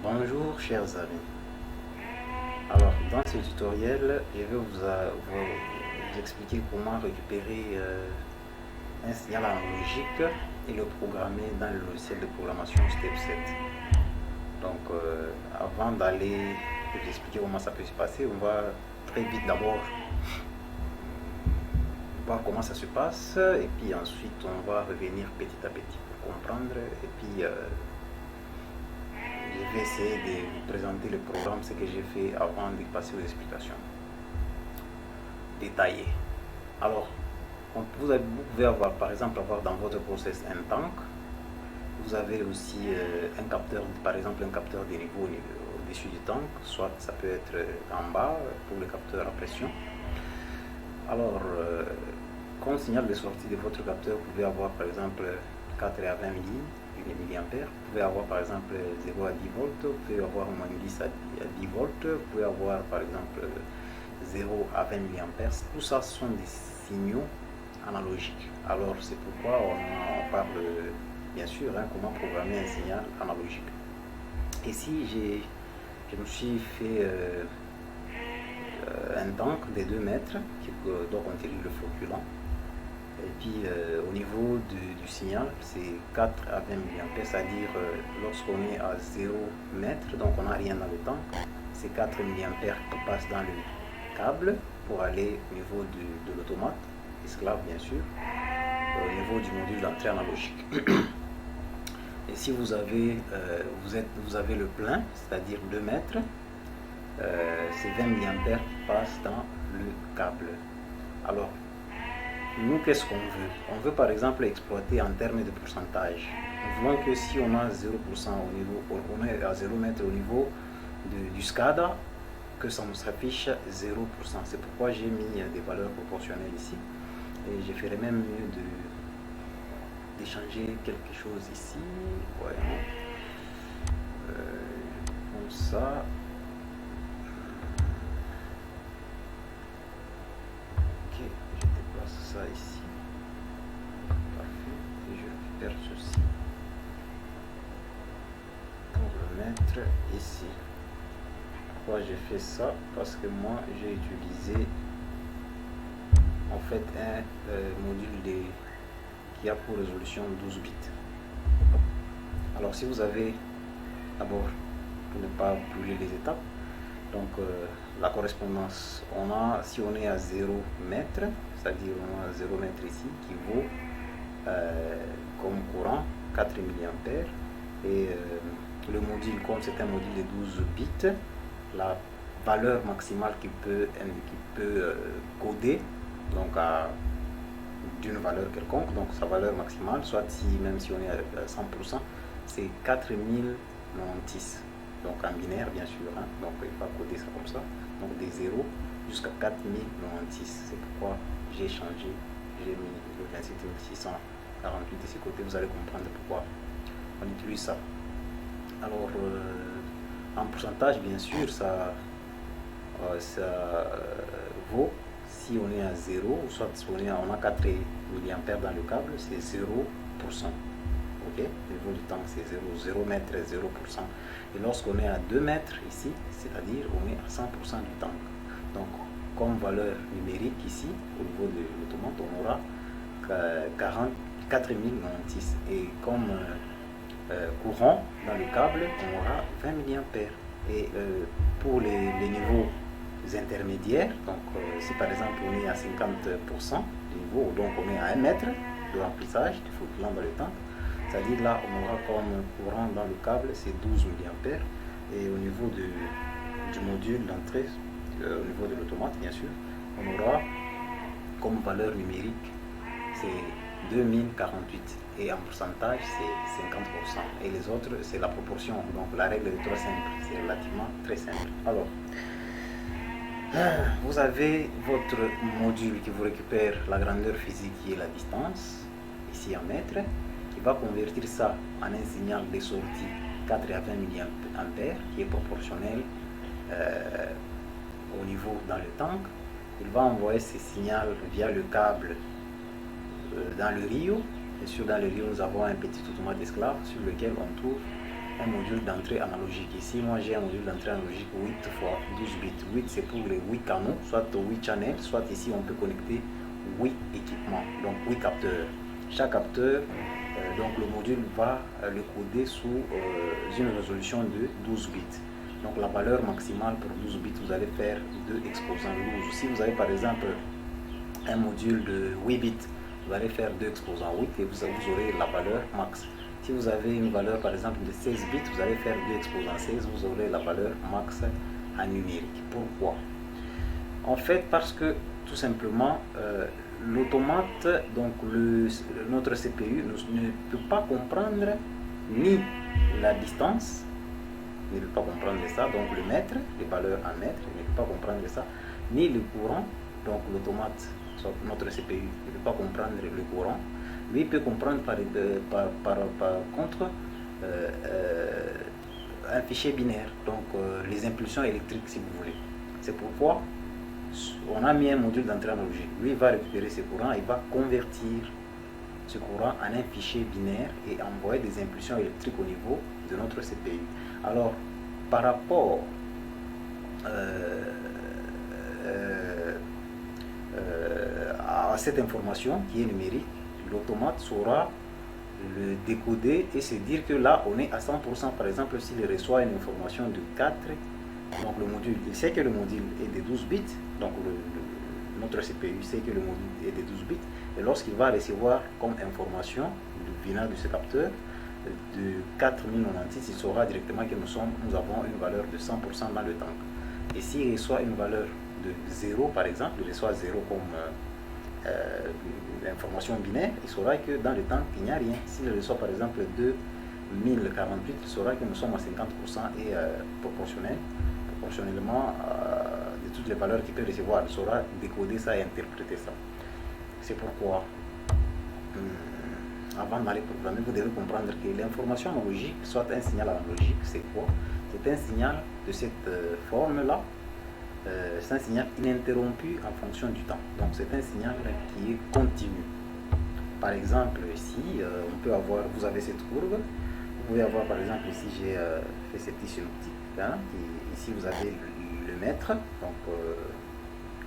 Bonjour chers amis. Alors dans ce tutoriel, je vais vous expliquer comment récupérer un signal analogique et le programmer dans le logiciel de programmation StepSet. Donc avant d'aller vous expliquer comment ça peut se passer, on va très vite d'abord voir comment ça se passe et puis ensuite on va revenir petit à petit pour comprendre et puis je vais essayer de vous présenter le programme, ce que j'ai fait avant de passer aux explications détaillées. Alors, vous pouvez avoir, par exemple, dans votre process un tank. Vous avez aussi un capteur, par exemple, un capteur de niveau au-dessus du tank, soit ça peut être en bas pour le capteur à pression. Alors, comme signal de sortie de votre capteur, vous pouvez avoir, par exemple, 4 à 20 milliampères. Vous pouvez avoir par exemple 0 à 10 volts, vous pouvez avoir moins 10 à 10 volts, vous pouvez avoir par exemple 0 à 20 milliampères. Tout ça sont des signaux analogiques. Alors c'est pourquoi on parle bien sûr comment programmer un signal analogique. Ici je me suis fait un tank de 2 mètres qui doit contenir le flocculant. Et puis au niveau du signal, c'est 4 à 20 milliampères, c'est-à-dire lorsqu'on est à 0 mètre, donc on n'a rien dans le tank, c'est 4 milliampères qui passent dans le câble pour aller au niveau de l'automate, esclave bien sûr, au niveau du module d'entrée analogique. Et si vous avez, vous avez le plein, c'est-à-dire 2 mètres, c'est 20 milliampères qui passent dans le câble. Alors, nous, qu'est-ce qu'on veut? On veut par exemple exploiter en termes de pourcentage. Nous voulons que si on a 0% au niveau, on est à 0 mètre au niveau du SCADA, que ça nous s'affiche 0%. C'est pourquoi j'ai mis des valeurs proportionnelles ici. Et je ferais même mieux de changer quelque chose ici. Voyons. Comme ça. Ok, je déplace ça ici. Parfait. Et je récupère ceci pour le mettre ici. Pourquoi j'ai fait ça? Parce que moi j'ai utilisé en fait un module qui a pour résolution 12 bits. Alors si vous avez d'abord, pour ne pas brûler les étapes, donc la correspondance, on a, si on est à 0 mètre, c'est-à-dire on a 0 mètre ici qui vaut comme courant 4 milliampères et le module, comme c'est un module de 12 bits, la valeur maximale qui peut coder donc d'une valeur quelconque, donc sa valeur maximale, soit si même si on est à 100%, c'est 4096, donc en binaire bien sûr, hein, donc il va coder ça comme ça, donc des 0 jusqu'à 4096. C'est pourquoi j'ai changé, j'ai mis le 27648 de ce côté. Vous allez comprendre pourquoi on utilise ça. Alors en pourcentage bien sûr ça vaut, si on est à 0, soit si on a 4 milliampères dans le câble, c'est 0%. Ok, le niveau du temps c'est 0 mètre, 0%. Et lorsqu'on est à 2 mètres ici, c'est-à-dire on est à 100% du tank. Donc comme valeur numérique ici, au niveau de l'automate, on aura 4096. Et comme courant dans le câble, on aura 20 milliampères. Et pour les niveaux intermédiaires, donc si par exemple on est à 50% du niveau, donc on est à 1 mètre de remplissage du flocculant dans le tank, c'est-à-dire là on aura comme courant dans le câble c'est 12 milliampères, et au niveau du module d'entrée, au niveau de l'automate bien sûr, on aura comme valeur numérique c'est 2048, et en pourcentage c'est 50%, et les autres c'est la proportion. Donc la règle est très simple, c'est relativement très simple. Alors vous avez votre module qui vous récupère la grandeur physique qui est la distance, ici en mètres, qui va convertir ça en un signal de sortie 4 à 20 milliampères qui est proportionnel au niveau dans le tank. Il va envoyer ce signal via le câble dans le Rio. Et sur dans le Rio, nous avons un petit automate esclave sur lequel on trouve un module d'entrée analogique. Ici, moi j'ai un module d'entrée analogique 8 fois 12 bits. 8 c'est pour les 8 canaux, soit 8 channels, soit ici on peut connecter 8 équipements, donc 8 capteurs. Chaque capteur, donc le module va le coder sous une résolution de 12 bits. Donc la valeur maximale pour 12 bits, vous allez faire 2 exposants 12. Si vous avez par exemple un module de 8 bits, vous allez faire 2 exposants 8 et vous aurez la valeur max. Si vous avez une valeur par exemple de 16 bits, vous allez faire 2 exposants 16, vous aurez la valeur max en numérique. Pourquoi? En fait, parce que tout simplement, l'automate, donc notre CPU ne peut pas comprendre ni la distance, ne peut pas comprendre ça, donc le mètre, les valeurs en mètres, ne peut pas comprendre ça, ni le courant, donc l'automate, notre CPU ne peut pas comprendre le courant. Lui peut comprendre par contre un fichier binaire, donc les impulsions électriques si vous voulez. C'est pourquoi on a mis un module d'entrée analogique. Lui il va récupérer ce courant, il va convertir ce courant en un fichier binaire et envoyer des impulsions électriques au niveau de notre CPU. Alors par rapport à cette information qui est numérique, l'automate saura le décoder et se dire que là on est à 100%. Par exemple, s'il reçoit une information de 4, donc le module, il sait que le module est de 12 bits, donc notre CPU sait que le module est de 12 bits, et lorsqu'il va recevoir comme information venant de ce capteur de 4096, il saura directement que nous avons une valeur de 100% dans le tank. Et s'il reçoit une valeur de 0 par exemple, il reçoit 0 comme l'information binaire, il saura que dans le tank il n'y a rien. S'il reçoit par exemple 2048, il saura que nous sommes à 50% et proportionnellement de toutes les valeurs qu'il peut recevoir. Il saura décoder ça et interpréter ça. C'est pourquoi avant d'aller programmer, vous devez comprendre que l'information analogique, soit un signal analogique, c'est quoi? C'est un signal de cette forme-là. C'est un signal ininterrompu en fonction du temps. Donc c'est un signal qui est continu. Par exemple, ici, on peut avoir, vous avez cette courbe. Vous pouvez avoir par exemple ici, j'ai fait ces petits synoptiques. Hein, ici vous avez le mètre, donc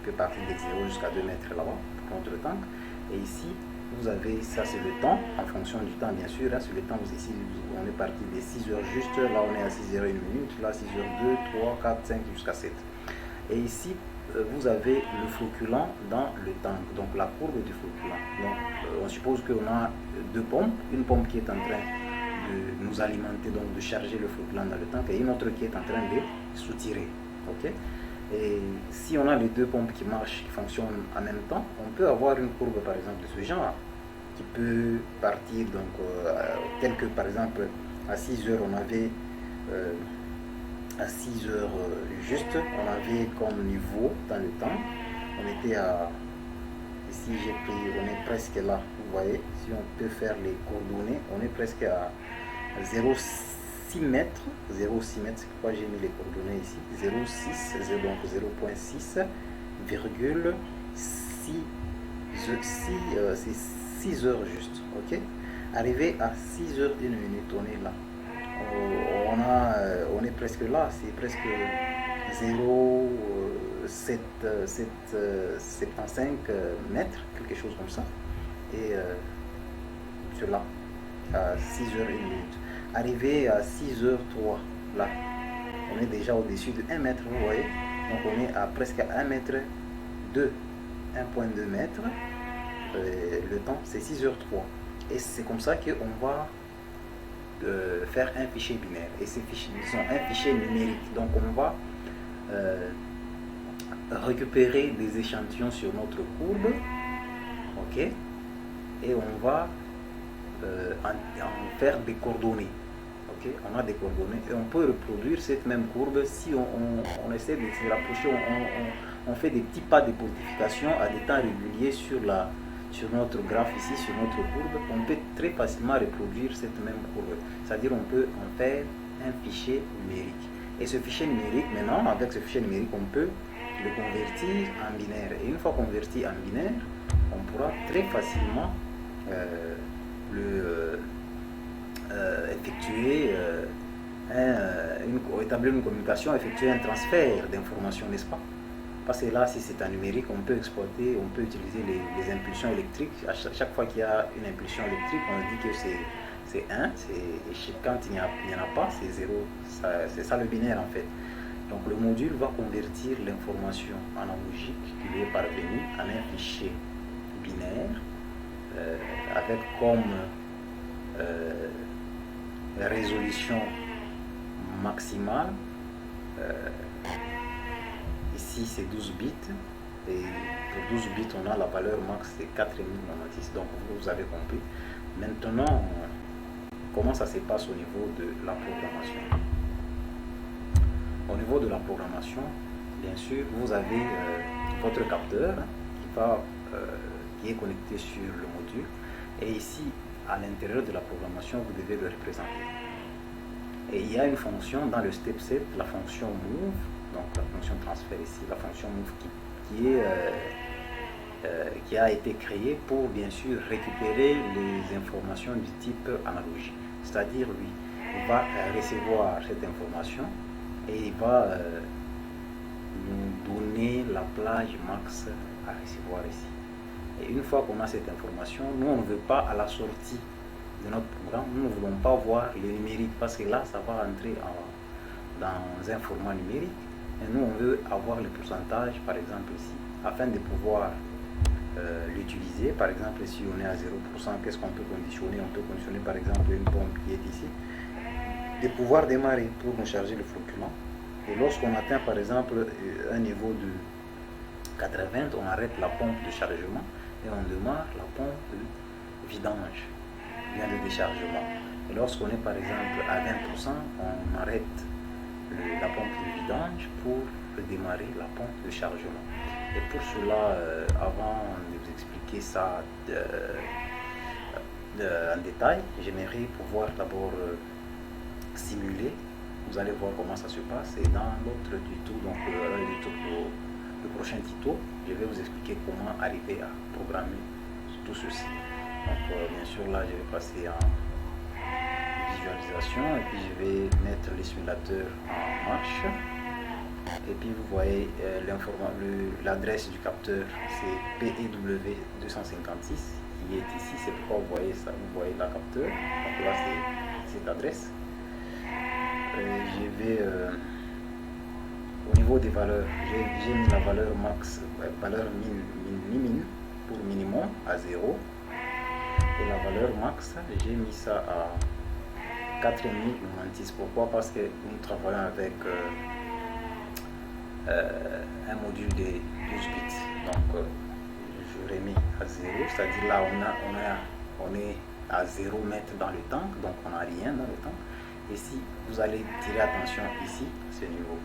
peut partir de 0 jusqu'à 2 mètres là-bas pour notre tank. Et ici, vous avez, ça c'est le temps, en fonction du temps bien sûr, hein, sur le temps, ici on est parti des 6 heures juste, là on est à 6h01 minute, là 6h02, 3, 4, 5 jusqu'à 7. Et ici, vous avez le floculant dans le tank, donc la courbe du floculant. Donc on suppose qu'on a 2 pompes, une pompe qui est en train de nous alimenter, donc de charger le floculant dans le tank, et une autre qui est en train de soutirer. Okay? Et si on a les 2 pompes qui marchent, qui fonctionnent en même temps, on peut avoir une courbe par exemple de ce genre, qui peut partir, donc tel que par exemple à 6 heures on avait à 6 heures juste, on avait comme niveau dans le temps, on était à, ici j'ai pris, on est presque là, vous voyez, si on peut faire les coordonnées, on est presque à 0,6 mètres, 0,6 mètres, c'est pourquoi j'ai mis les coordonnées ici, 0,6, donc 0,6, virgule 6, c'est 6 heures juste, ok. Arrivé à 6 heures 1 minute, on est là. On est presque là, c'est presque 0,75 mètres, quelque chose comme ça. Et cela à 6h01 minute. Arrivé à 6h03, là, on est déjà au-dessus de 1 mètre, vous voyez. Donc on est à presque 1 mètre de 1,2 mètre. Le temps, c'est 6h03. Et c'est comme ça qu'on va faire un fichier binaire, et ces fichiers sont un fichier numérique, donc on va récupérer des échantillons sur notre courbe, ok, et on va en faire des coordonnées, ok, on a des coordonnées et on peut reproduire cette même courbe si on essaie de se rapprocher, on fait des petits pas de modification à des temps réguliers sur notre graphe ici, sur notre courbe. On peut très facilement reproduire cette même courbe. C'est-à-dire on peut en faire un fichier numérique. Et ce fichier numérique, maintenant, avec ce fichier numérique, on peut le convertir en binaire. Et une fois converti en binaire, on pourra très facilement effectuer établir une communication, effectuer un transfert d'informations, n'est-ce pas? Parce que là, si c'est en numérique, on peut exploiter, on peut utiliser les impulsions électriques. Chaque fois qu'il y a une impulsion électrique, on dit que c'est 1, et quand il n'y en a pas, c'est 0. C'est ça le binaire en fait. Donc le module va convertir l'information analogique qui lui est parvenue en un fichier binaire avec comme résolution maximale. Ici c'est 12 bits et pour 12 bits on a la valeur max c'est 4096, donc vous avez compris. Maintenant, comment ça se passe au niveau de la programmation? Au niveau de la programmation, bien sûr, vous avez votre capteur qui est connecté sur le module, et ici, à l'intérieur de la programmation, vous devez le représenter. Et il y a une fonction dans le step set, la fonction move, donc la fonction transfert ici, la fonction move qui a été créée pour bien sûr récupérer les informations du type analogique. C'est-à-dire, lui, il va recevoir cette information et il va nous donner la plage max à recevoir ici. Et une fois qu'on a cette information, nous on ne veut pas à la sortie de notre programme, nous ne voulons pas voir le numérique parce que là ça va entrer dans un format numérique, et nous on veut avoir le pourcentage par exemple ici, afin de pouvoir l'utiliser. Par exemple si on est à 0%, qu'est-ce qu'on peut conditionner? On peut conditionner par exemple une pompe qui est ici, de pouvoir démarrer pour nous charger le flocculant, et lorsqu'on atteint par exemple un niveau de 80, on arrête la pompe de chargement et on démarre la pompe de vidange, bien de déchargement. Et lorsqu'on est par exemple à 20%, on arrête la pompe de vidange pour redémarrer la pompe de chargement. Et pour cela, avant de vous expliquer ça en détail, j'aimerais pouvoir d'abord simuler. Vous allez voir comment ça se passe, et dans l'autre tuto, donc le prochain tuto, je vais vous expliquer comment arriver à programmer tout ceci. Donc bien sûr là je vais passer en visualisation, et puis je vais mettre les simulateurs en marche, et puis vous voyez l'adresse du capteur, c'est PEW 256 qui est ici. C'est pourquoi vous voyez ça, vous voyez la capteur, donc là c'est cette adresse. Je vais au niveau des valeurs, j'ai mis la valeur max, valeur min pour minimum à 0, et la valeur max, j'ai mis ça à 4096. Pourquoi? Parce que nous travaillons avec un module de 12 bits, donc je remets à 0, c'est-à-dire là on est à 0 mètre dans le tank, donc on n'a rien dans le tank. Et si vous allez tirer attention ici, ce niveau,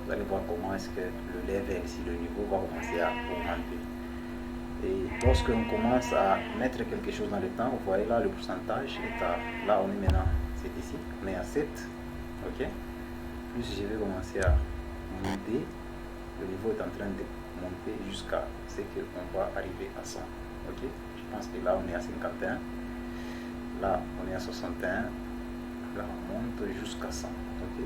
vous allez voir comment est-ce que le level, ici le niveau va commencer à augmenter. Et lorsque on commence à mettre quelque chose dans le temps, vous voyez là le pourcentage est à, là on est maintenant, c'est ici, on est à 7, ok. Plus je vais commencer à monter, le niveau est en train de monter jusqu'à ce qu'on va arriver à 100, ok. Je pense que là on est à 51, là on est à 61, là on monte jusqu'à 100, ok.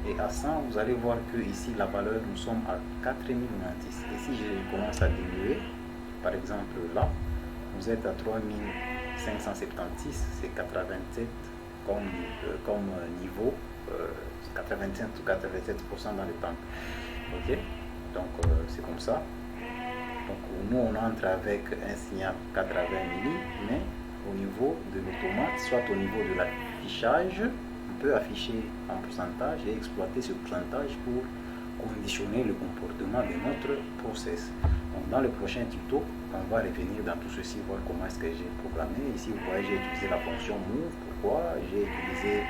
Et à 100, vous allez voir que ici la valeur, nous sommes à 4096. Et si je commence à diminuer, par exemple là, vous êtes à 3576, c'est 87 comme niveau, 85 ou 87% dans le temps. Ok, donc c'est comme ça. Donc nous on entre avec un signal 80 milli, mais au niveau de l'automate, soit au niveau de l'affichage, on peut afficher un pourcentage et exploiter ce pourcentage pour conditionner le comportement de notre process. Donc dans le prochain tuto, on va revenir dans tout ceci, voir comment est-ce que j'ai programmé. Ici vous voyez, j'ai utilisé la fonction move. Pourquoi? J'ai utilisé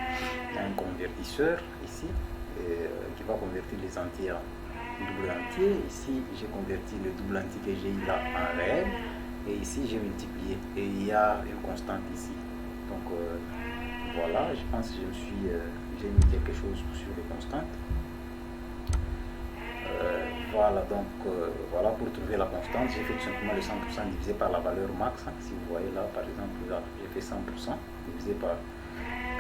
un convertisseur ici qui va convertir les entiers en double entier. Ici j'ai converti le double entier que j'ai eu là en réel, et ici j'ai multiplié, et il y a une constante ici. Donc voilà, je pense que j'ai mis quelque chose sur les constantes. Voilà, donc voilà, pour trouver la constante, j'ai fait tout simplement le 100% divisé par la valeur max. Si vous voyez là, par exemple, là, j'ai fait 100% divisé par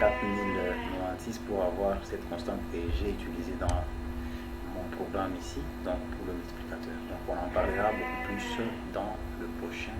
4096 pour avoir cette constante que j'ai utilisée dans mon programme ici, donc pour le multiplicateur. Donc on en parlera beaucoup plus dans le prochain